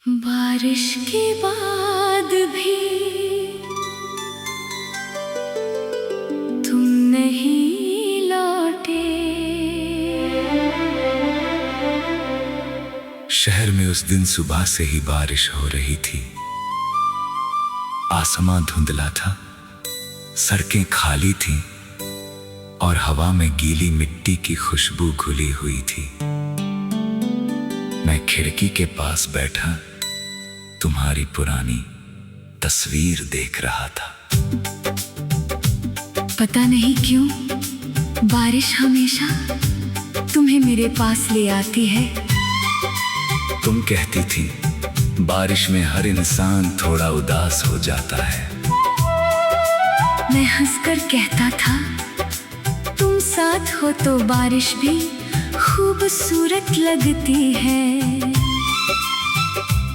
बारिश के बाद भी तुम नहीं लौटे। शहर में उस दिन सुबह से ही बारिश हो रही थी। आसमां धुंधला था, सड़कें खाली थीं और हवा में गीली मिट्टी की खुशबू घुली हुई थी। मैं खिड़की के पास बैठा तुम्हारी पुरानी तस्वीर देख रहा था। पता नहीं क्यों बारिश हमेशा तुम्हें मेरे पास ले आती है। तुम कहती थी बारिश में हर इंसान थोड़ा उदास हो जाता है। मैं हंसकर कहता था तुम साथ हो तो बारिश भी खूबसूरत लगती है।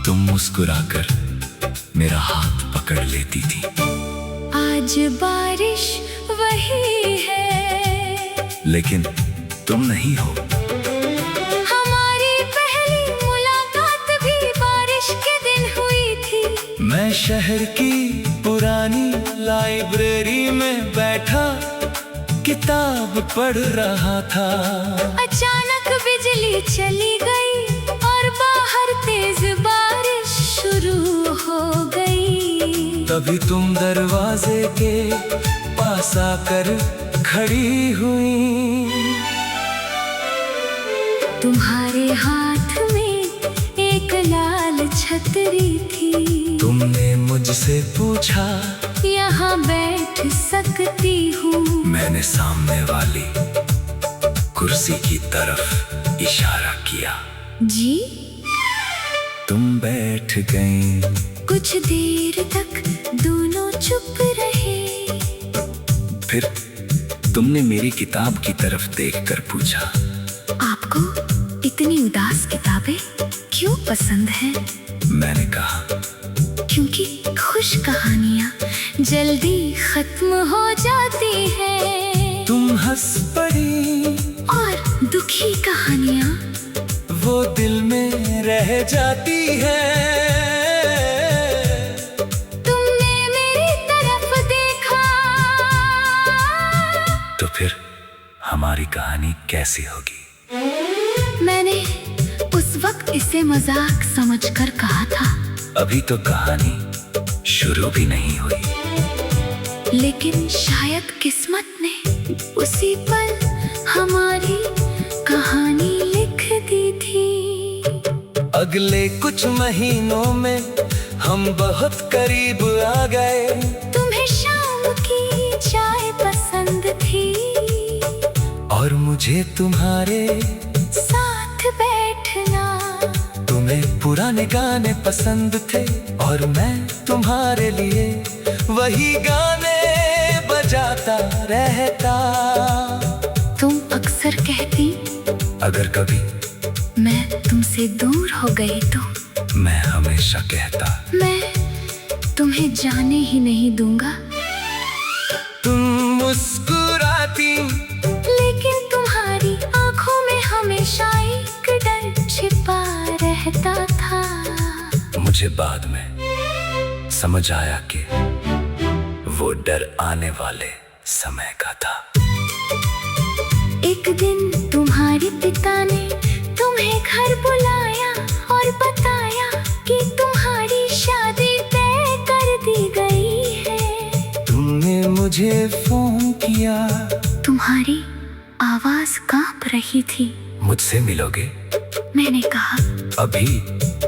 तुम मुस्कुराकर मेरा हाथ पकड़ लेती थी। आज बारिश वही है, लेकिन तुम नहीं हो। हमारी पहली मुलाकात भी बारिश के दिन हुई थी। मैं शहर की पुरानी लाइब्रेरी में बैठा किताब पढ़ रहा था। अचानक बिजली चली गई और बाहर तेज बारिश शुरू हो गई। तभी तुम दरवाजे के पास आकर खड़ी हुई। तुम्हारे हाथ में एक लाल छतरी थी। तुमने मुझसे पूछा यहाँ बैठ सकती हूँ। मैंने सामने वाली कुर्सी की तरफ इशारा किया। जी? तुम बैठ गईं। कुछ देर तक दोनों चुप रहे। फिर तुमने मेरी किताब की तरफ देखकर पूछा, आपको इतनी उदास किताबें क्यों पसंद हैं? मैंने कहा, क्योंकि खुश कहानियाँ जल्दी खत्म हो जाती हैं। तुम हंस पड़ी और दुखी कहानियाँ वो दिल में रह जाती है। तुमने मेरी तरफ देखा तो फिर हमारी कहानी कैसी होगी? मैंने उस वक्त इसे मजाक समझकर कहा था। अभी तो कहानी शुरू भी नहीं हुई। लेकिन शायद किस्मत ने उसी पल हमारी कहानी लिख दी थी। अगले कुछ महीनों में हम बहुत करीब आ गए। तुम्हें शाम की चाय पसंद थी और मुझे तुम्हारे साथ बैठना। तुम्हें पुराने गाने पसंद थे और मैं तुम्हारे लिए वही गाने बजाता रहता। तुम अक्सर कहती अगर कभी मैं तुमसे दूर हो गई तो मैं हमेशा कहता मैं तुम्हें जाने ही नहीं दूंगा। तुम मुस्कुराती लेकिन तुम्हारी आंखों में हमेशा एक डर छिपा रहता था। मुझे बाद में समझ आया कि वो डर आने वाले समय का था। एक दिन तुम्हारे पिता ने तुम्हें घर बुलाया और बताया कि तुम्हारी शादी तय कर दी गई है। तुमने मुझे फोन किया। तुम्हारी आवाज कांप रही थी। मुझसे मिलोगे? मैंने कहा अभी?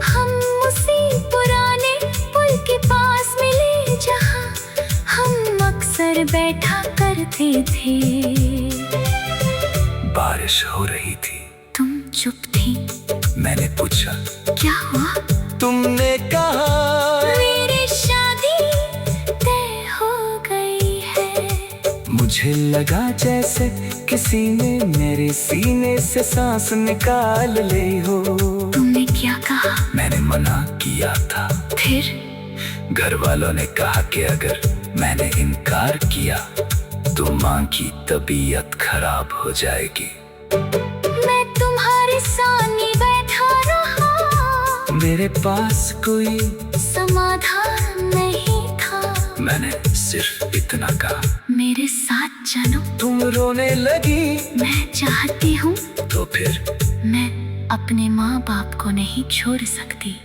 हम उसी पुराने पुल के पास मिले जहाँ हम अक्सर बैठा करते थे। बारिश हो रही थी। तुम चुप थी। मैंने पूछा क्या हुआ? तुमने कहा मेरी शादी तय हो गई है। मुझे लगा जैसे किसी ने मेरे सीने से सांस निकाल ली हो। तुमने क्या कहा? मैंने मना किया था। फिर? घर वालों ने कहा कि अगर मैंने इनकार किया तो माँ की तबीयत खराब हो जाएगी। मैं तुम्हारे सामने बैठा रहा। मेरे पास कोई समाधान नहीं था। मैंने सिर्फ इतना कहा, मेरे साथ चलो। तुम रोने लगी। मैं चाहती हूँ तो फिर मैं अपने माँ बाप को नहीं छोड़ सकती।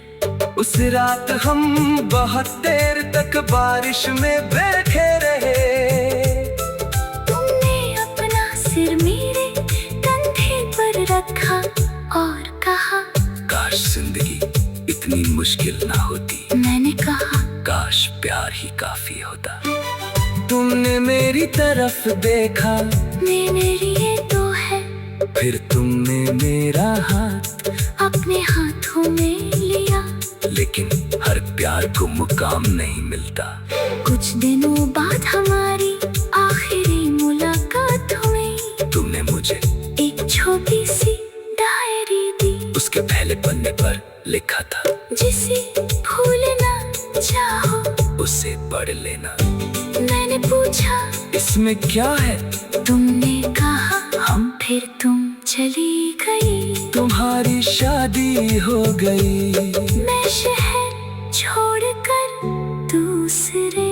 उस रात हम बहुत देर तक बारिश में बैठे रहे। तुमने अपना सिर मेरे कंधे पर रखा और कहा, काश जिंदगी इतनी मुश्किल ना होती। मैंने कहा, काश प्यार ही काफी होता। तुमने मेरी तरफ देखा, मेरे लिए तो है। फिर तुमने मेरा हाथ अपने हाथों में लिया। लेकिन हर प्यार को मुकाम नहीं मिलता। कुछ दिनों बाद हमारी आखिरी मुलाकात हुई। तुमने मुझे एक छोटी सी डायरी दी। उसके पहले पन्ने पर लिखा था, जिसे भूलना चाहो उसे पढ़ लेना। मैंने पूछा, इसमें क्या है? तुमने कहा, हम। फिर तुम चली गई। तुम्हारी शादी हो गई। मैं शहर छोड़कर दूसरे।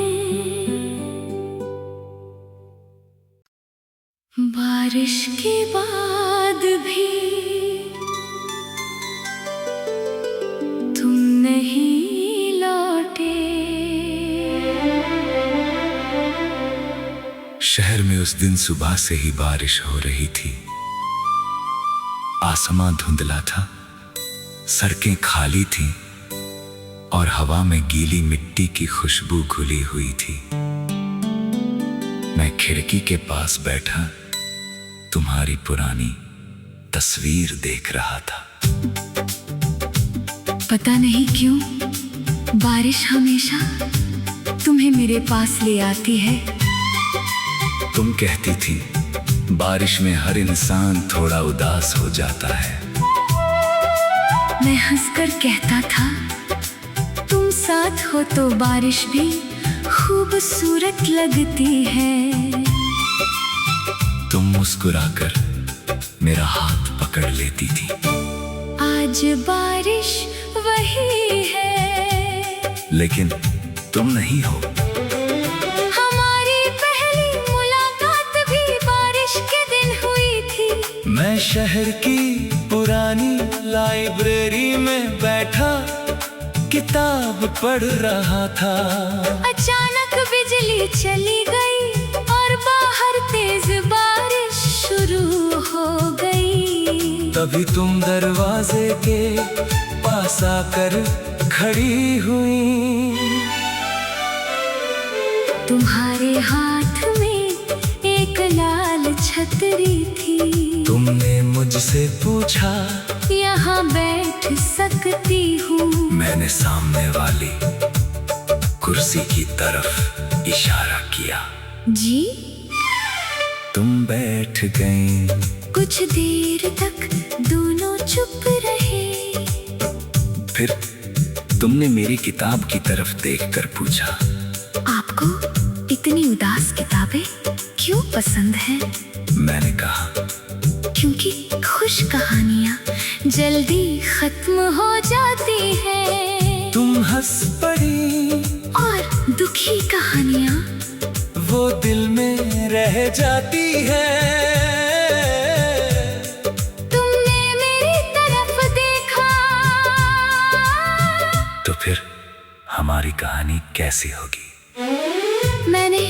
बारिश के बाद भी तुम नहीं लौटे। शहर में उस दिन सुबह से ही बारिश हो रही थी। आसमां धुंधला था, सड़कें खाली थीं और हवा में गीली मिट्टी की खुशबू घुली हुई थी। मैं खिड़की के पास बैठा तुम्हारी पुरानी तस्वीर देख रहा था। पता नहीं क्यों बारिश हमेशा तुम्हें मेरे पास ले आती है। तुम कहती थी, बारिश में हर इंसान थोड़ा उदास हो जाता है। मैं हंसकर कहता था, तुम साथ हो तो बारिश भी खूबसूरत लगती है। तुम मुस्कुराकर मेरा हाथ पकड़ लेती थी। आज बारिश वही है, लेकिन तुम नहीं हो। मैं शहर की पुरानी लाइब्रेरी में बैठा किताब पढ़ रहा था। अचानक बिजली चली गई और बाहर तेज बारिश शुरू हो गई। तभी तुम दरवाजे के पास आकर खड़ी हुई। तुम्हारे हाथ में एक लाल छतरी थी। तुमने मुझसे पूछा, यहाँ बैठ सकती हूँ। मैंने सामने वाली कुर्सी की तरफ इशारा किया। जी? तुम बैठ गई। कुछ देर तक दोनों चुप रहे। फिर तुमने मेरी किताब की तरफ देखकर पूछा, आपको इतनी उदास किताबें क्यों पसंद हैं? मैंने कहा, क्योंकि खुश कहानियाँ जल्दी खत्म हो जाती हैं। तुम हंस पड़ी। और दुखी कहानियाँ वो दिल में रह जाती हैं। तुमने मेरी तरफ देखा। तो फिर हमारी कहानी कैसी होगी? मैंने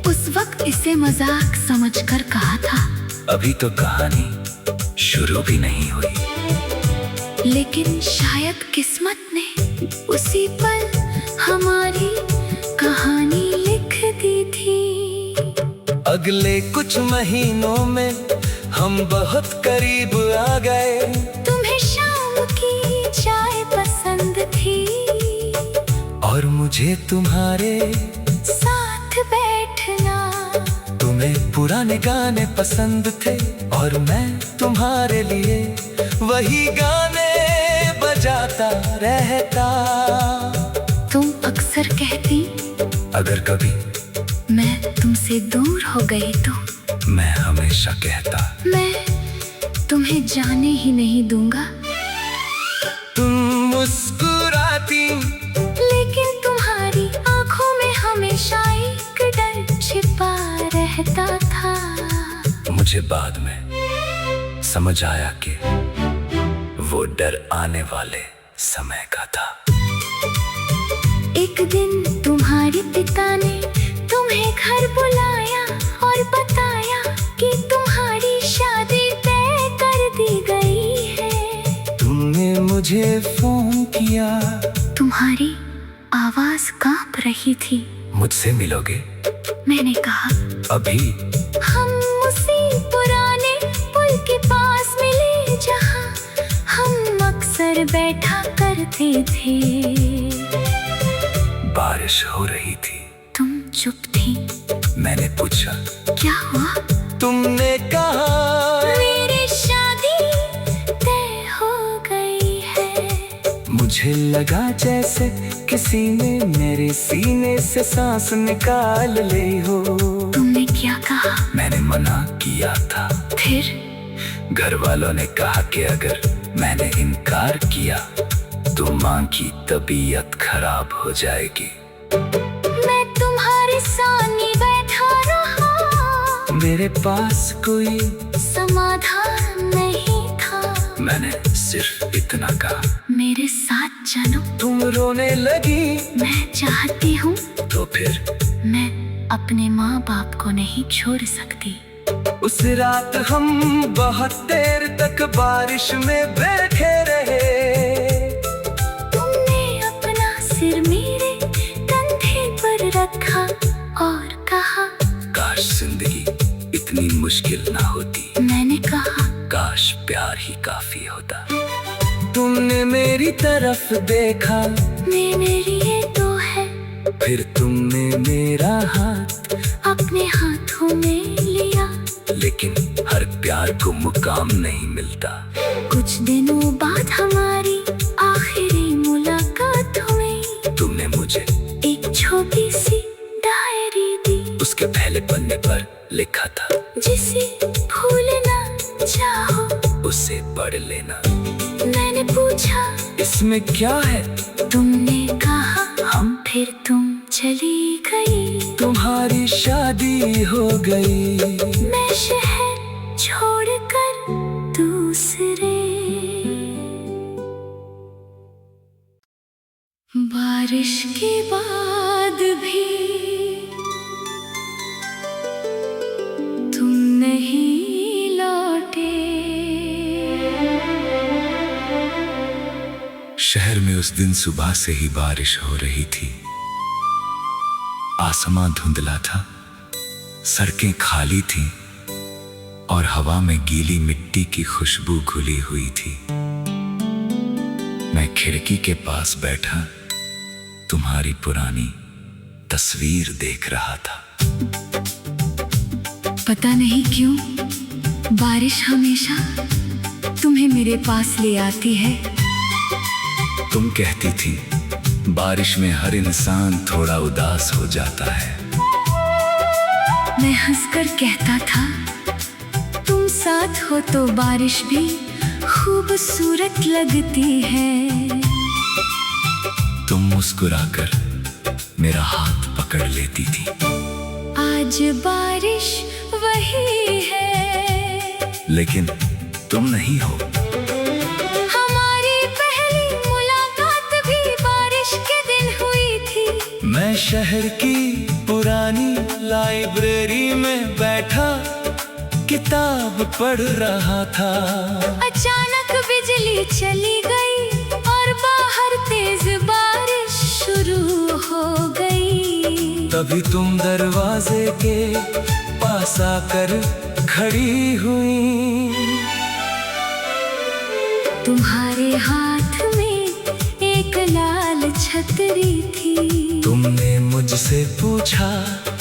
उस वक्त इसे मजाक समझकर कहा था। अभी तो कहानी शुरू भी नहीं हुई। लेकिन शायद किस्मत ने उसी पल हमारी कहानी लिख दी थी। अगले कुछ महीनों में हम बहुत करीब आ गए। तुम्हें शाम की चाय पसंद थी और मुझे तुम्हारे साथ बैठना। तुम्हें पुराने गाने पसंद थे और मैं तुम्हारे लिए वही गाने बजाता रहता। तुम अक्सर कहती, अगर कभी मैं तुमसे दूर हो गई तो मैं हमेशा कहता, मैं तुम्हें जाने ही नहीं दूंगा। तुम मुस्कुराती, लेकिन तुम्हारी आंखों में हमेशा एक डर छिपा रहता था। मुझे बाद में समझ आया कि वो डर आने वाले समय का था। एक दिन तुम्हारे पिता ने तुम्हें घर बुलाया और बताया कि तुम्हारी शादी तय कर दी गई है। तुमने मुझे फोन किया, तुम्हारी आवाज कांप रही थी। मुझसे मिलोगे? मैंने कहा अभी? हम उसी पुराने पुल के पास मिले जहाँ हम अक्सर बैठा करते थे। बारिश हो रही थी। तुम चुप थी। मैंने पूछा क्या हुआ? तुमने कहा मेरी शादी तय हो गई है। मुझे लगा जैसे किसी ने मेरे सीने से सांस निकाल ली हो। तुमने क्या कहा? मैंने मना किया था। फिर? घर वालों ने कहा कि अगर मैंने इनकार किया तो माँ की तबीयत खराब हो जाएगी। मैं तुम्हारे सामने बैठा रहा। मेरे पास कोई समाधान नहीं था। मैंने सिर्फ इतना कहा, मेरे साथ चलो। तुम रोने लगी। मैं चाहती हूँ। तो फिर? मैं अपने माँ बाप को नहीं छोड़ सकती। उस रात हम बहुत देर तक बारिश में बैठे रहे। तुमने अपना सिर मेरे कंधे पर रखा और कहा काश जिंदगी इतनी मुश्किल ना होती। मैंने कहा काश प्यार ही काफी होता। तुमने मेरी तरफ देखा। मेरे लिए तो है। फिर तुमने मेरा हाथ अपने हाथों में लिया। लेकिन हर प्यार को मुकाम नहीं मिलता। कुछ दिनों बाद हमारी आखिरी मुलाकात हुई। तुमने मुझे एक छोटी सी डायरी दी। उसके पहले पन्ने पर लिखा था, जिसे भूलना चाहो उसे पढ़ लेना। मैंने पूछा इसमें क्या है? तुमने कहा हम। फिर तुम चली गई। तुम्हारी शादी हो गई। मैं शहर छोड़कर दूसरे। बारिश के बाद भी तुम नहीं लौटे। शहर में उस दिन सुबह से ही बारिश हो रही थी। आसमां धुंधला था, सड़कें खाली थीं और हवा में गीली मिट्टी की खुशबू घुली हुई थी। मैं खिड़की के पास बैठा तुम्हारी पुरानी तस्वीर देख रहा था। पता नहीं क्यों बारिश हमेशा तुम्हें मेरे पास ले आती है। तुम कहती थी बारिश में हर इंसान थोड़ा उदास हो जाता है। मैं हंसकर कहता था तुम साथ हो तो बारिश भी खूबसूरत लगती है। तुम मुस्कुराकर मेरा हाथ पकड़ लेती थी। आज बारिश वही है, लेकिन तुम नहीं हो। हमारी पहली मुलाकात भी बारिश के दिन हुई थी। मैं शहर की पुरानी लाइब्रेरी में बैठा किताब पढ़ रहा था। अचानक बिजली चली गई और बाहर तेज बारिश शुरू हो गई। तभी तुम दरवाजे के पास आकर खड़ी हुई। तुम्हारे हाथ में एक लाल छतरी थी। तुमने मुझसे पूछा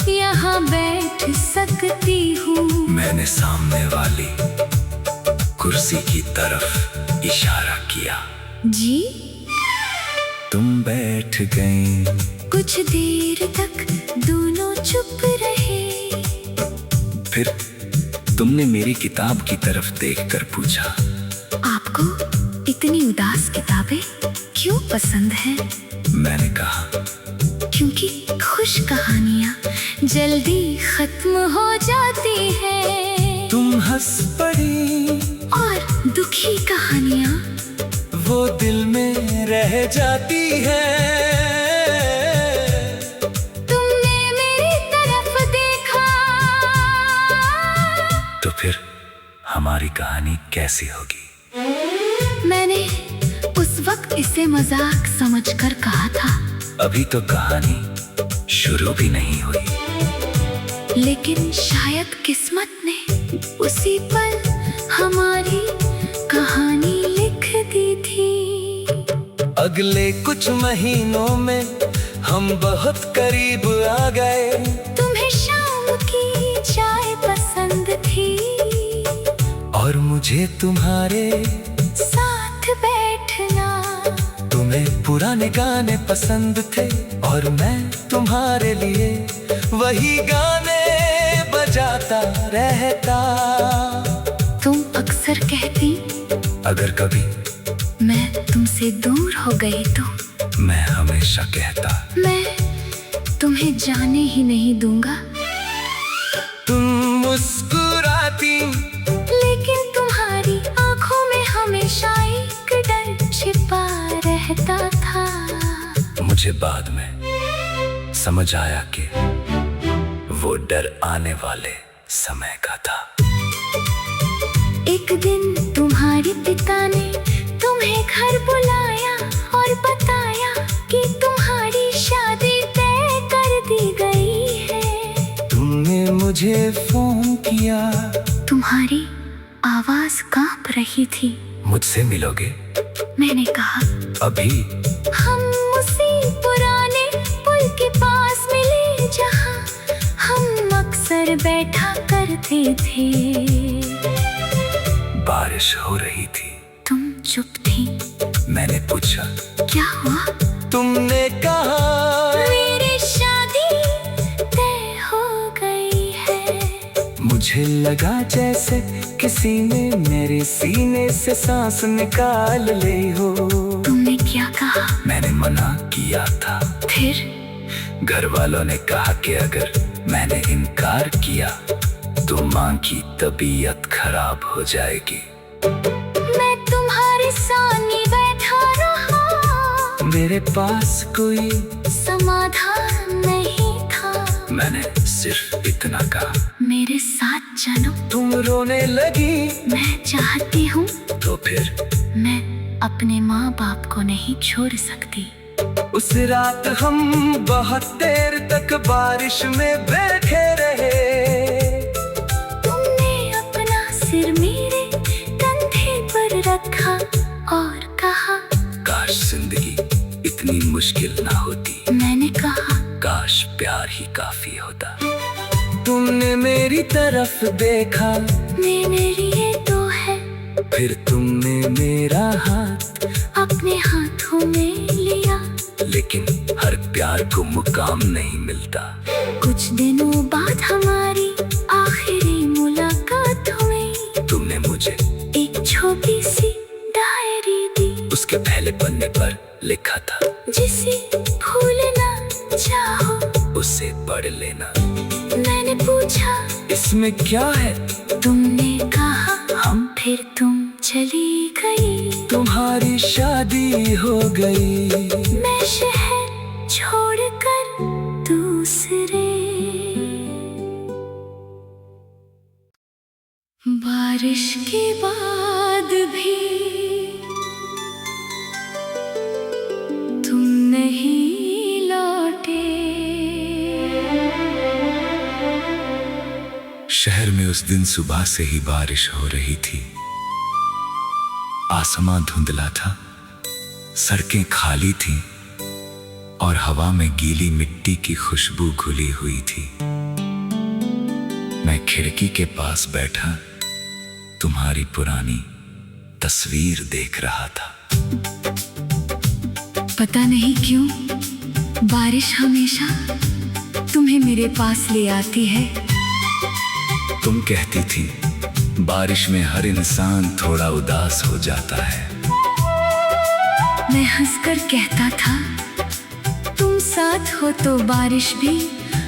यहाँ बैठ सकती हूँ। मैंने सामने वाली कुर्सी की तरफ इशारा किया। जी? तुम बैठ गई। कुछ देर तक दोनों चुप रहे। फिर तुमने मेरी किताब की तरफ देखकर पूछा, आपको इतनी उदास किताबें क्यों पसंद है? मैंने कहा क्योंकि खुश कहानियाँ जल्दी खत्म हो जाती है तुम हंस पड़ी और दुखी कहानियाँ वो दिल में रह जाती है। तुमने मेरी तरफ देखा तो फिर हमारी कहानी कैसी होगी? मैंने उस वक्त इसे मजाक समझकर कहा था, अभी तो कहानी शुरू भी नहीं हुई। लेकिन शायद किस्मत ने उसी पल हमारी कहानी लिख दी थी। अगले कुछ महीनों में हम बहुत करीब आ गए। तुम्हें शाम की चाय पसंद थी और मुझे तुम्हारे साथ बैठना। तुम्हें पुराने गाने पसंद थे और मैं तुम्हारे लिए वही गाने बजाता रहता। तुम अक्सर कहती अगर कभी मैं तुमसे दूर हो गई तो मैं हमेशा कहता मैं तुम्हें जाने ही नहीं दूंगा। तुम मुस्कुराती लेकिन तुम्हारी आंखों में हमेशा एक डर छिपा रहता था। मुझे बाद में समझ आया कि वो डर आने वाले समय का था। एक दिन तुम्हारे पिता ने तुम्हें घर बुलाया और बताया कि तुम्हारी शादी तय कर दी गई है। तुमने मुझे फोन किया, तुम्हारी आवाज कांप रही थी। मुझसे मिलोगे? मैंने कहा अभी? हम उसी पुराने पुल के पास मिले जहाँ हम अक्सर बैठा करते थे। बारिश हो रही थी। तुम चुप थी। मैंने पूछा क्या हुआ? तुमने कहा मेरी शादी तय हो गई है। मुझे लगा जैसे किसी ने मेरे सीने से सांस निकाल ली हो। तुमने क्या कहा? मैंने मना किया था। फिर घर वालों ने कहा कि अगर मैंने इनकार किया तो माँ की तबीयत खराब हो जाएगी। मैं तुम्हारे सामने बैठा रहा। मेरे पास कोई समाधान नहीं था। मैंने सिर्फ इतना कहा, मेरे साथ चलो। तुम रोने लगी। मैं चाहती हूँ तो फिर मैं अपने माँ बाप को नहीं छोड़ सकती। उस रात हम बहुत देर तक बारिश में बैठे रहे। तुमने अपना सिर मेरे कंधे पर रखा और कहा काश जिंदगी इतनी मुश्किल ना होती। मैंने कहा काश प्यार ही काफी होता। तुमने मेरी तरफ देखा, मेरे लिए तो है। फिर तुमने मेरा हाथ अपने हाथों में लिया। लेकिन हर प्यार को मुकाम नहीं मिलता। कुछ दिनों बाद हमारी आखिरी मुलाकात हुई। तुमने मुझे एक छोटी सी डायरी दी। उसके पहले पन्ने पर लिखा था, जिसे भूलना चाहो उसे पढ़ लेना। मैंने पूछा इसमें क्या है? तुमने कहा हम। फिर तुम चली गई। तुम्हारी शादी हो गई। मैं शहर छोड़कर दूसरे। बारिश के बाद भी तुम नहीं लौटे। शहर में उस दिन सुबह से ही बारिश हो रही थी। आसमां धुंधला था, सड़कें खाली थीं और हवा में गीली मिट्टी की खुशबू घुली हुई थी। मैं खिड़की के पास बैठा तुम्हारी पुरानी तस्वीर देख रहा था। पता नहीं क्यों बारिश हमेशा तुम्हें मेरे पास ले आती है। तुम कहती थी बारिश में हर इंसान थोड़ा उदास हो जाता है। मैं हंसकर कहता था तुम साथ हो तो बारिश भी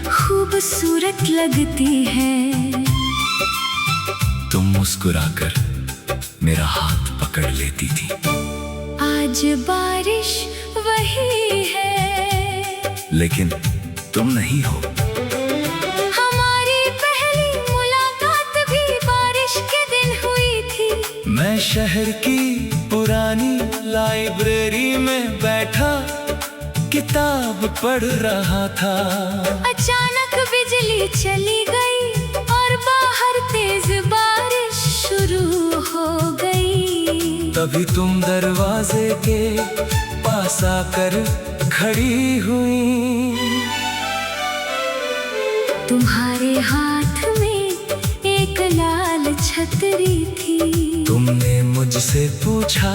खूबसूरत लगती है। तुम मुस्कुराकर मेरा हाथ पकड़ लेती थी। आज बारिश वही है, लेकिन तुम नहीं हो। हमारी पहली मुलाकात भी बारिश के दिन हुई थी। मैं शहर की पुरानी लाइब्रेरी में बैठा किताब पढ़ रहा था। अचानक बिजली चली गई और बाहर तेज बारिश शुरू हो गई। तभी तुम दरवाजे के पास आकर खड़ी हुई। तुम्हारे हाथ में एक लाल छतरी थी। तुमने मुझसे पूछा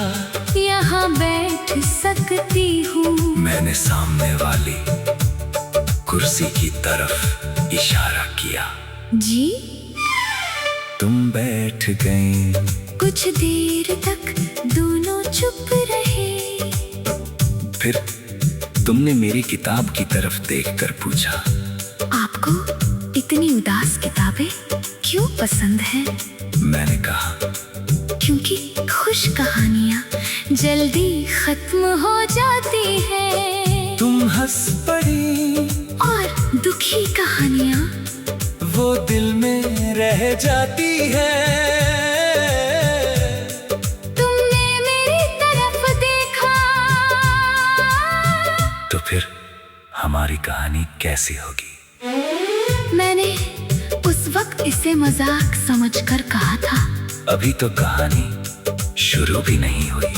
यहाँ बैठ सकती हूँ। मैंने सामने वाली कुर्सी की तरफ इशारा किया। जी? तुम बैठ गई। कुछ देर तक दोनों चुप रहे। फिर तुमने मेरी किताब की तरफ देखकर पूछा, आपको इतनी उदास किताबें क्यों पसंद हैं? मैंने कहा, क्योंकि खुश कहानियाँ जल्दी खत्म हो जाती हैं। तुम हंस पड़ी। और दुखी कहानियाँ वो दिल में रह जाती है। तुमने मेरी तरफ देखा। तो फिर हमारी कहानी कैसी होगी? मैंने उस वक्त इसे मजाक समझकर कहा था। अभी तो कहानी शुरू भी नहीं हुई।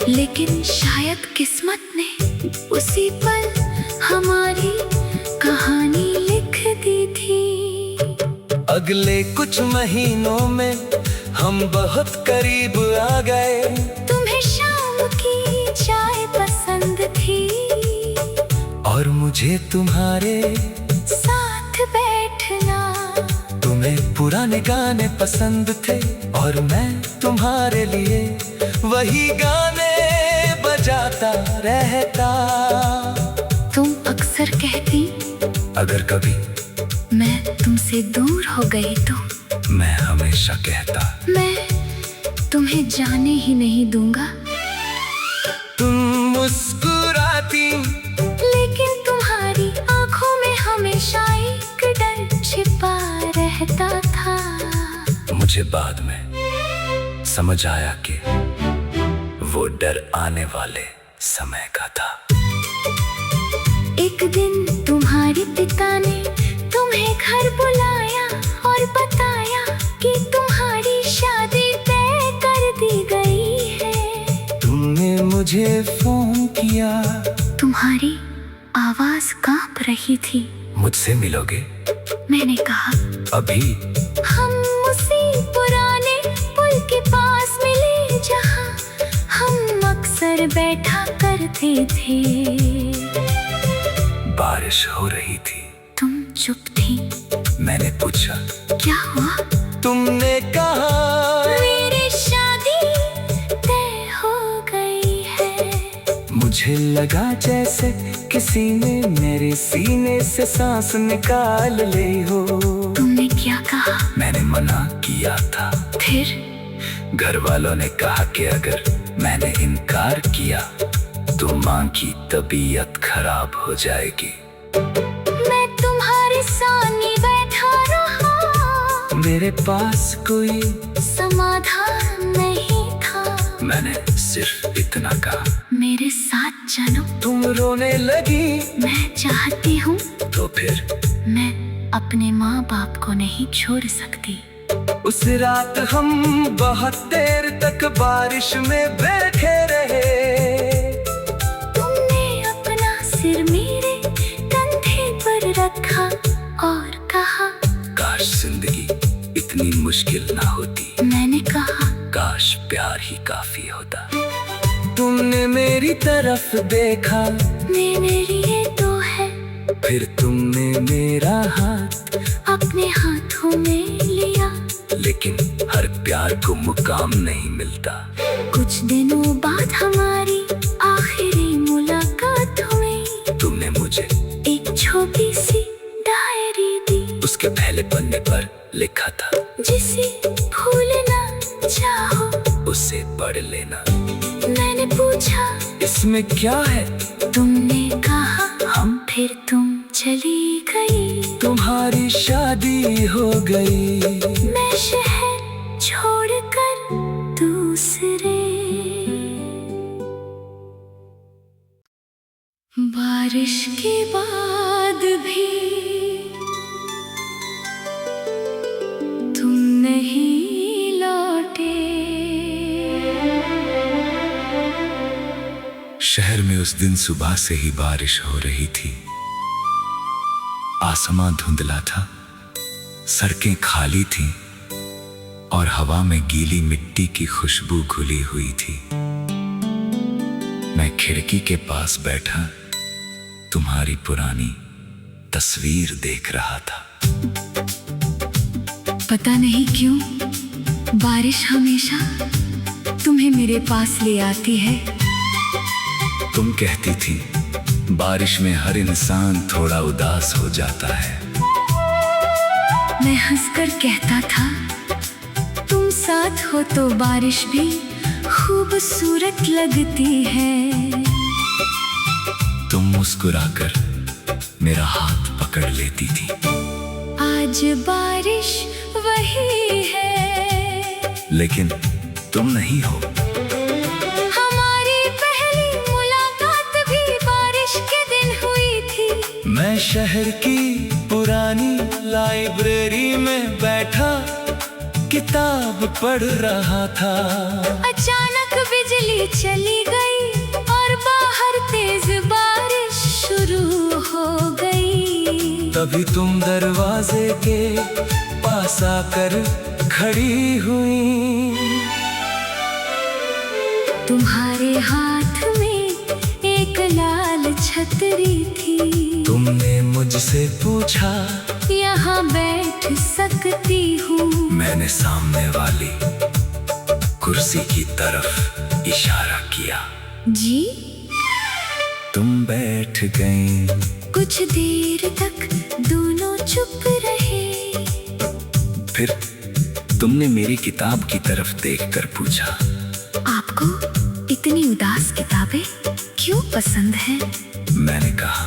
लेकिन शायद किस्मत ने उसी पल हमारी कहानी लिख दी थी। अगले कुछ महीनों में हम बहुत करीब आ गए। तुम्हें शाम की चाय पसंद थी और मुझे तुम्हारे साथ बैठना। तुम्हें पुराने गाने पसंद थे और मैं तुम्हारे लिए वही गाने बजाता रहता। तुम अक्सर कहती अगर कभी मैं तुमसे दूर हो गई तो मैं हमेशा कहता मैं तुम्हें जाने ही नहीं दूंगा। तुम मुस्कुराती, लेकिन तुम्हारी आंखों में हमेशा एक डर छिपा रहता था। मुझे बाद में समझ आया कि वो डर आने वाले समय का था। एक दिन तुम्हारे पिता ने तुम्हें घर बुलाया और बताया कि तुम्हारी शादी तय कर दी गई है। तुमने मुझे फोन किया। तुम्हारी आवाज कांप रही थी। मुझसे मिलोगे? मैंने कहा, अभी? हम उसी पुराने पुल के पास मिले जहाँ हम अक्सर बैठा करते थे। बारिश हो रही थी। तुम चुप थी। मैंने पूछा, क्या हुआ? तुमने कहा, मेरी शादी तय हो गई है। मुझे लगा जैसे किसी ने मेरे सीने से सांस निकाल ली हो। तुमने क्या कहा? मैंने मना किया था। फिर? घर वालों ने कहा कि अगर मैंने इनकार किया तो माँ की तबीयत खराब हो जाएगी। मैं तुम्हारे सामने बैठा रहा। मेरे पास कोई समाधान नहीं था। मैंने सिर्फ इतना कहा, मेरे साथ चलो। तुम रोने लगी। मैं चाहती हूँ। तो फिर मैं अपने माँ बाप को नहीं छोड़ सकती। उस रात हम बहुत देर तक बारिश में बैठे रहे। तुमने अपना सिर मेरे कंधे पर रखा और कहा, काश जिंदगी इतनी मुश्किल ना होती। मैंने कहा, काश प्यार ही काफी होता। तुमने मेरी तरफ देखा। मेरे लिए तो है। फिर तुमने मेरा हाथ अपने हाथों में लिया। लेकिन हर प्यार को मुकाम नहीं मिलता। कुछ दिनों बाद हमारी उसके पहले पन्ने पर लिखा था, जिसे भूलना चाहो उसे पढ़ लेना। मैंने पूछा इसमें क्या है? तुमने कहा हम, फिर तुम चली गई। तुम्हारी शादी हो गई। मैं शहर छोड़कर दूसरे। बारिश के बाद भी तुम नहीं लौटे। शहर में उस दिन सुबह से ही बारिश हो रही थी। आसमां धुंधला था, सड़कें खाली थीं और हवा में गीली मिट्टी की खुशबू घुली हुई थी। मैं खिड़की के पास बैठा तुम्हारी पुरानी तस्वीर देख रहा था। पता नहीं क्यों बारिश हमेशा तुम्हें मेरे पास ले आती है। तुम कहती थी बारिश में हर इंसान थोड़ा उदास हो जाता है। मैं हंसकर कहता था तुम साथ हो तो बारिश भी खूबसूरत लगती है। तुम मुस्कुराकर मेरा हाथ पकड़ लेती थी। आज बारिश वही है, लेकिन तुम नहीं हो। हमारी पहली मुलाकात भी बारिश के दिन हुई थी। मैं शहर की पुरानी लाइब्रेरी में बैठा किताब पढ़ रहा था। अचानक बिजली चली गई और बाहर तेज बारिश शुरू हो गई। तभी तुम दरवाजे के पास आकर खड़ी हुई। तुम्हारे हाथ में एक लाल छतरी थी। तुमने मुझसे पूछा यहाँ बैठ सकती हूँ। मैंने सामने वाली कुर्सी की तरफ इशारा किया। जी? तुम बैठ गई। कुछ देर तक दोनों चुप रहे। फिर तुमने मेरी किताब की तरफ देखकर पूछा, आपको इतनी उदास किताबें क्यों पसंद हैं? मैंने कहा,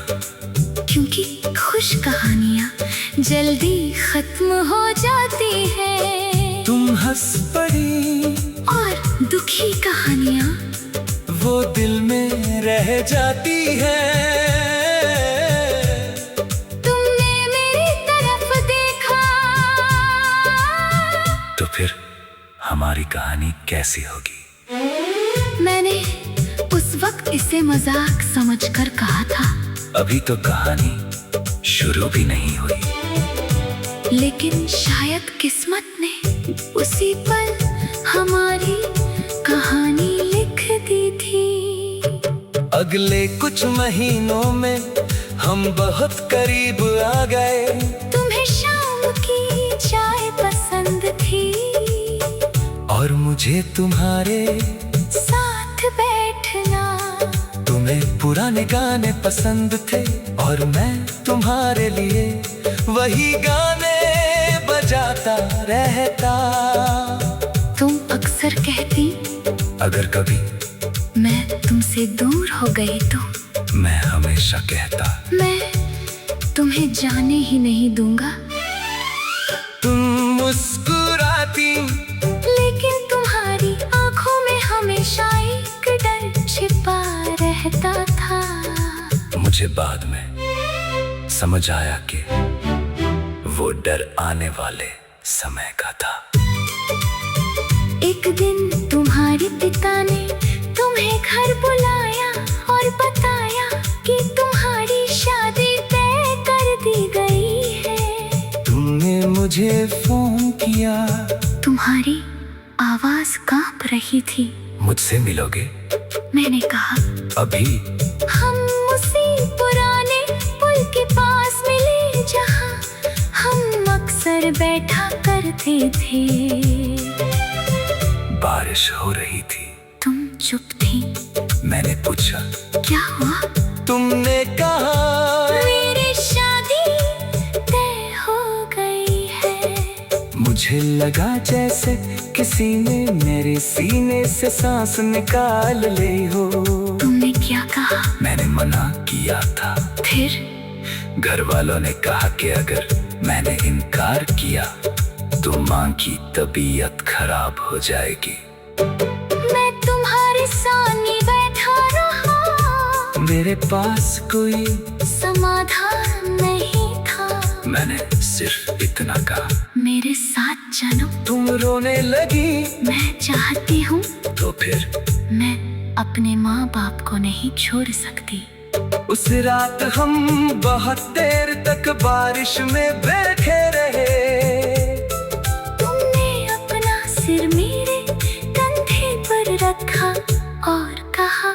क्योंकि खुश कहानियाँ जल्दी खत्म हो जाती हैं। तुम हंस पड़ी। और दुखी कहानियाँ वो दिल में रह जाती है। तुमने मेरी तरफ देखा। तो फिर हमारी कहानी कैसी होगी? मैंने उस वक्त इसे मजाक समझकर कहा था। अभी तो कहानी शुरू भी नहीं हुई। लेकिन शायद किस्मत ने उसी पल हमारी कहानी लिख दी थी। अगले कुछ महीनों में हम बहुत करीब आ गए। तुम्हें शाम की चाय पसंद थी और मुझे तुम्हारे साथ बैठना। तुम्हें पुराने गाने पसंद थे और मैं तुम्हारे लिए वही गाने बजाता रहता। तुम अक्सर कहती अगर कभी मैं तुमसे दूर हो गई तो मैं हमेशा कहता मैं तुम्हें जाने ही नहीं दूंगा। तुम मुस्कुराती, लेकिन तुम्हारी आंखों में हमेशा एक डर छिपा रहता था। मुझे बाद में समझ आया कि वो डर आने वाले समय का था। एक दिन तुम्हारे पिता ने तुम्हें घर बुलाया और बताया कि तुम्हारी शादी तय कर दी गई है। तुमने मुझे फोन किया। तुम्हारी आवाज कांप रही थी। मुझसे मिलोगे? मैंने कहा अभी। हम उसी पुराने पुल के पास मिले जहाँ हम अक्सर बैठा करते थे। बारिश हो रही थी। तुम चुप थी। मैंने पूछा क्या हुआ? तुमने कहा मेरी शादी तय हो गई। मुझे लगा जैसे किसी ने मेरे सीने से सांस निकाल ली हो। तुमने क्या कहा? मैंने मना किया था। फिर? घर वालों ने कहा कि अगर मैंने इनकार किया तो माँ की तबीयत खराब हो जाएगी। मैं तुम्हारे सामने बैठा रहा, मेरे पास कोई समाधान नहीं था। मैंने सिर्फ इतना कहा, मेरे साथ चलो। तुम रोने लगी। मैं चाहती हूँ। तो फिर? मैं अपने माँ बाप को नहीं छोड़ सकती। उस रात हम बहुत देर तक बारिश में बैठे रहे। तुमने अपना सिर मेरे कंधे पर रखा और कहा,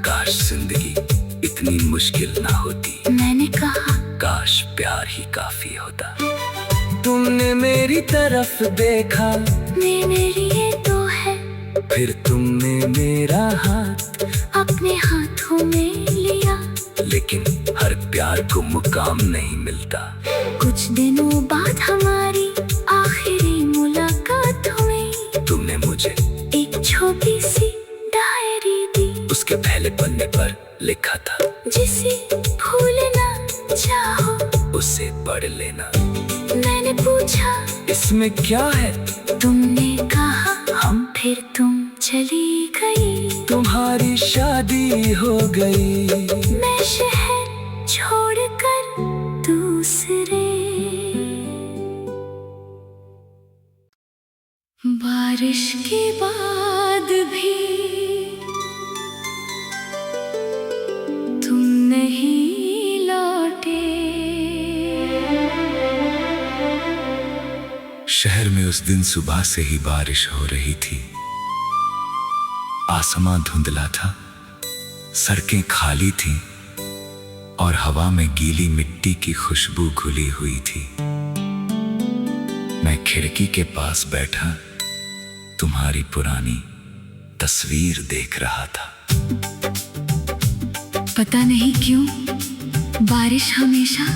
काश जिंदगी इतनी मुश्किल ना होती। मैंने कहा, काश प्यार ही काफी होता। तुमने मेरी तरफ देखा, मेरे लिए तो है। फिर तुमने मेरा हाथ अपने हाथों में लिया। लेकिन हर प्यार को मुकाम नहीं मिलता। कुछ दिनों बाद हमारी आखिरी मुलाकात हुई। तुमने मुझे एक छोटी सी डायरी दी। उसके पहले पन्ने पर लिखा था, जिसे भूलना चाहो उसे पढ़ लेना। मैंने पूछा, इसमें क्या है? तुमने कहा, हम। फिर तुम चली गई। तुम्हारी शादी हो गई। मैं शहर छोड़कर दूसरे। बारिश के बाद भी तुम नहीं लौटे। शहर में उस दिन सुबह से ही बारिश हो रही थी। आसमां धुंधला था, सड़कें खाली थीं और हवा में गीली मिट्टी की खुशबू घुली हुई थी। मैं खिड़की के पास बैठा तुम्हारी पुरानी तस्वीर देख रहा था। पता नहीं क्यों बारिश हमेशा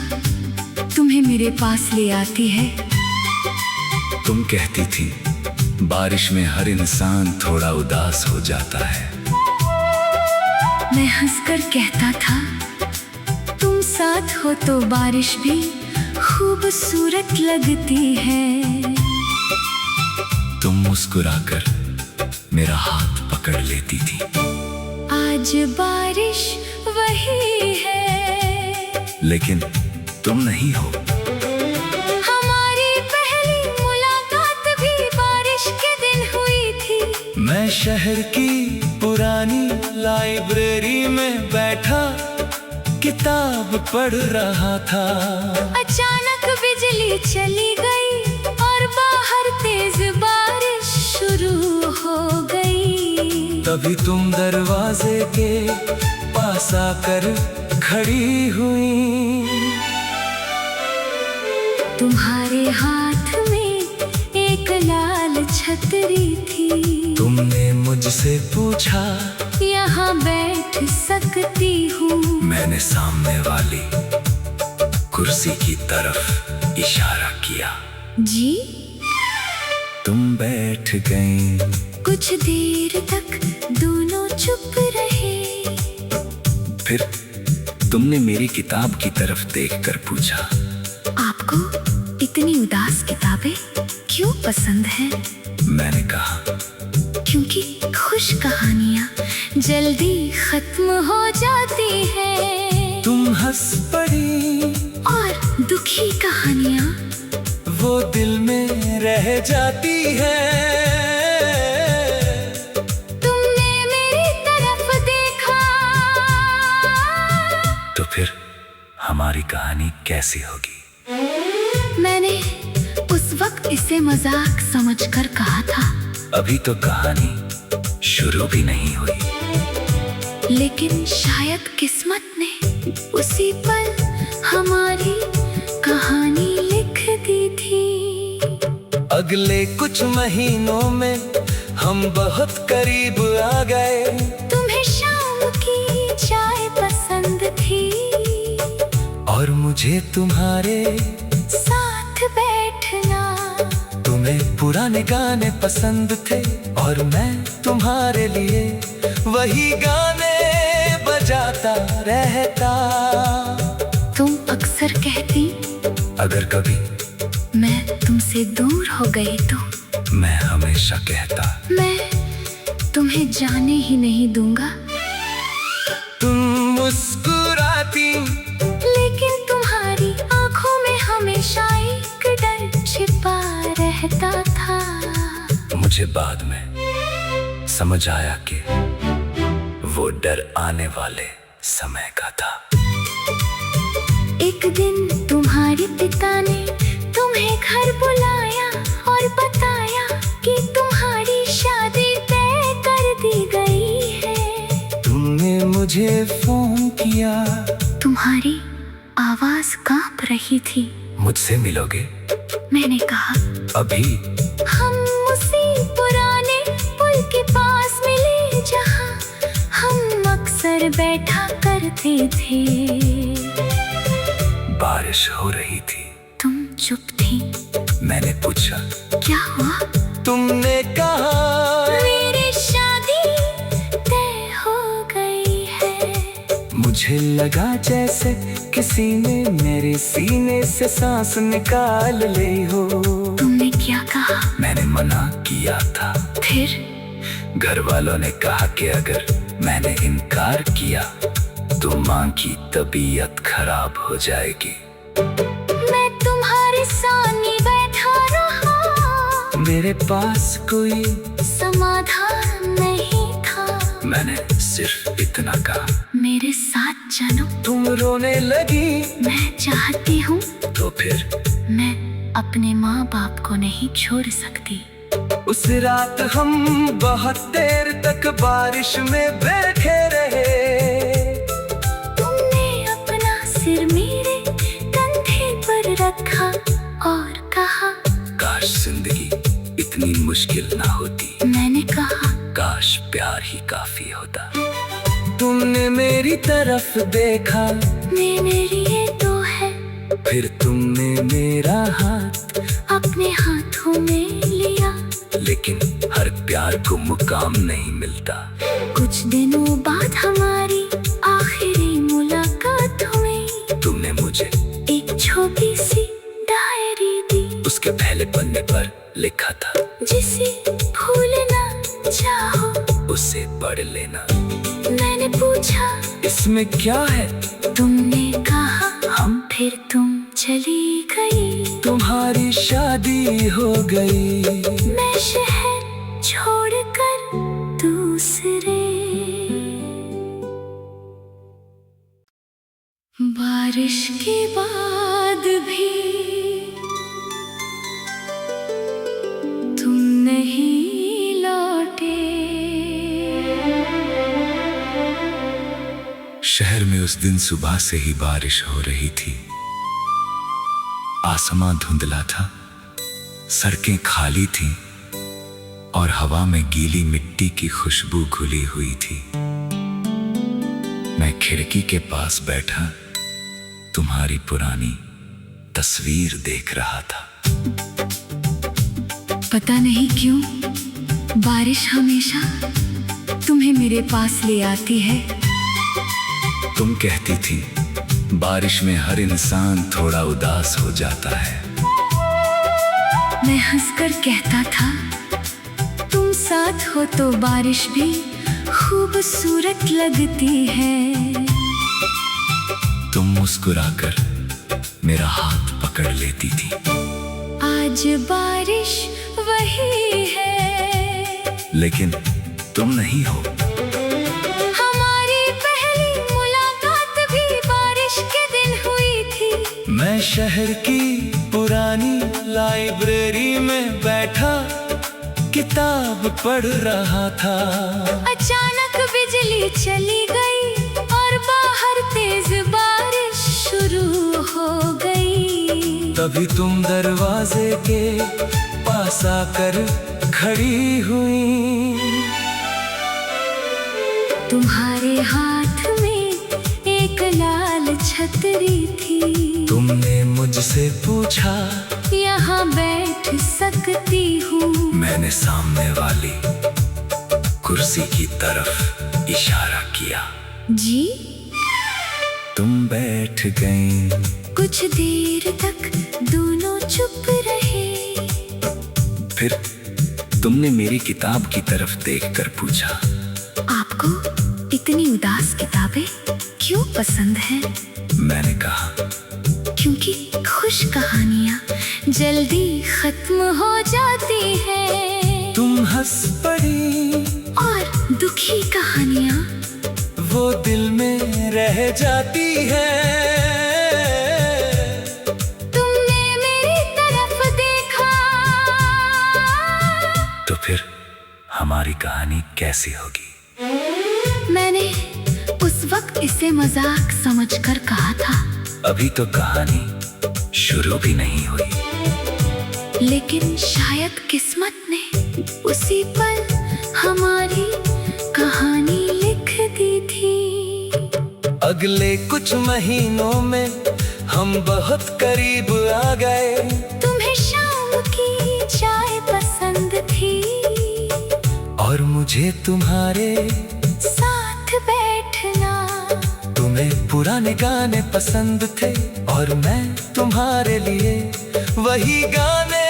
तुम्हें मेरे पास ले आती है। तुम कहती थी बारिश में हर इंसान थोड़ा उदास हो जाता है। मैं हंसकर कहता था, तुम साथ हो तो बारिश भी खूबसूरत लगती है। तुम मुस्कुराकर मेरा हाथ पकड़ लेती थी। आज बारिश वही है, लेकिन तुम नहीं हो। हमारी पहली मुलाकात भी बारिश के दिन हुई थी। मैं शहर की पुरानी लाइब्रेरी में बैठा किताब पढ़ रहा था। अचानक बिजली चली गई और बाहर तेज बारिश शुरू हो गई। तभी तुम दरवाजे के पास आकर खड़ी हुई। तुम्हारे हाथ में एक लाल छतरी थी। तुमने मुझसे पूछा, यहाँ बैठ सकती हूँ। मैंने सामने वाली कुर्सी की तरफ इशारा किया। जी? तुम बैठ गई। कुछ देर तक दोनों चुप रहे। फिर तुमने मेरी किताब की तरफ देखकर पूछा, आपको इतनी उदास किताबें क्यों पसंद हैं? मैंने कहा, क्योंकि खुश कहानियाँ जल्दी खत्म हो जाती हैं। तुम हंस पड़ी। और दुखी कहानियाँ वो दिल में रह जाती है। तुमने मेरी तरफ देखा। तो फिर हमारी कहानी कैसी होगी? मैंने उस वक्त इसे मजाक समझकर कहा था। अभी तो कहानी शुरू भी नहीं हुई। लेकिन शायद किस्मत ने उसी पल हमारी कहानी लिख दी थी। अगले कुछ महीनों में हम बहुत करीब आ गए। तुम्हें शाम की चाय पसंद थी और मुझे तुम्हारे साथ बैठना। तुम तुम्हें पुराने गाने पसंद थे और मैं तुम्हारे लिए वही गाने बजाता रहता। तुम अक्सर कहती अगर कभी मैं तुमसे दूर हो गई तो मैं हमेशा कहता मैं तुम्हें जाने ही नहीं दूंगा। तुम मुस्कुराती लेकिन तुम्हारी आंखों में हमेशा एक डर छिपा रहता था। मुझे बाद में समझ आया कि वो डर आने वाले समय का था। एक दिन तुम्हारे पिता ने तुम्हें घर बुलाया और बताया कि तुम्हारी शादी तय कर दी गई है। तुमने मुझे फोन किया, तुम्हारी आवाज कांप रही थी। मुझसे मिलोगे? मैंने कहा अभी। हम उसी पुराने पुल के पास मिले जहाँ हम अक्सर बैठा करते थे। बारिश हो रही थी। तुम चुप थी। मैंने पूछा क्या हुआ? तुमने कहा मेरी शादी तय हो गई है। मुझे लगा जैसे किसी ने मेरे सीने से सांस निकाल ली हो। तुमने क्या कहा? मैंने मना किया था। फिर घर वालों ने कहा कि अगर मैंने इनकार किया तो माँ की तबीयत खराब हो जाएगी। मैं तुम्हारे सामने बैठा रहा। मेरे पास कोई समाधान नहीं था। मैंने सिर्फ इतना कहा, मेरे साथ चलो। तुम रोने लगी। मैं चाहती हूँ तो फिर मैं अपने माँ बाप को नहीं छोड़ सकती। उस रात हम बहुत देर तक बारिश में बैठे रहे। तुमने अपना सिर मेरे कंधे पर रखा और कहा काश जिंदगी इतनी मुश्किल ना होती। मैंने कहा काश प्यार ही काफी होता। तुमने मेरी तरफ देखा, मेरी ये तो है। फिर तुमने मेरा हाथ अपने हाथों में लिया। लेकिन हर प्यार को मुकाम नहीं मिलता। कुछ दिनों बाद हमारी आखिरी मुलाकात हुई। तुमने मुझे एक छोटी सी डायरी दी। उसके पहले पन्ने पर लिखा था जिसे भूलना चाहो उसे पढ़ लेना। मैंने पूछा इसमें क्या है? तुमने कहा हम। फिर तुम चली गई। तुम्हारी शादी हो गई। मैं शहर छोड़कर दूसरे। बारिश के बाद भी तुम नहीं लौटे। शहर में उस दिन सुबह से ही बारिश हो रही थी। आसमां धुंधला था, सड़कें खाली थीं और हवा में गीली मिट्टी की खुशबू घुली हुई थी। मैं खिड़की के पास बैठा तुम्हारी पुरानी तस्वीर देख रहा था। पता नहीं क्यों बारिश हमेशा तुम्हें मेरे पास ले आती है। तुम कहती थी बारिश में हर इंसान थोड़ा उदास हो जाता है। मैं हंसकर कहता था तुम साथ हो तो बारिश भी खूबसूरत लगती है। तुम मुस्कुराकर मेरा हाथ पकड़ लेती थी। आज बारिश वही है लेकिन तुम नहीं हो। हमारी पहली मुलाकात भी बारिश के दिन हुई थी। मैं शहर की पुरानी लाइब्रेरी में बैठा किताब पढ़ रहा था। अचानक बिजली चली गई और बाहर तेज बारिश शुरू हो गई। तभी तुम दरवाजे के पास आकर खड़ी हुई। तुम्हारे हाथ में एक लाल छतरी थी। तुमने मुझसे पूछा यहाँ यहाँ बैठ सकती हूँ। मैंने सामने वाली कुर्सी की तरफ इशारा किया। जी? तुम बैठ गई। कुछ देर तक दोनों चुप रहे। फिर तुमने मेरी किताब की तरफ देखकर पूछा, आपको इतनी उदास किताबें क्यों पसंद हैं? मैंने कहा, क्योंकि खुश कहानियाँ जल्दी खत्म हो जाती हैं। तुम हंस पड़ी और दुखी कहानियाँ वो दिल में रह जाती है। तुमने मेरी तरफ देखा तो फिर हमारी कहानी कैसी होगी? मैंने उस वक्त इसे मजाक समझकर कहा था। अभी तो कहानी शुरू भी नहीं हुई। लेकिन शायद किस्मत ने उसी पल हमारी कहानी लिख दी थी। अगले कुछ महीनों में हम बहुत करीब आ गए। तुम्हें शाम की चाय पसंद थी और मुझे तुम्हारे साथ बैठना। तुम्हें पुराने गाने पसंद थे और मैं तुम्हारे लिए वही गाने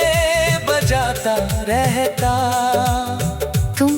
बजाता रहता। तुम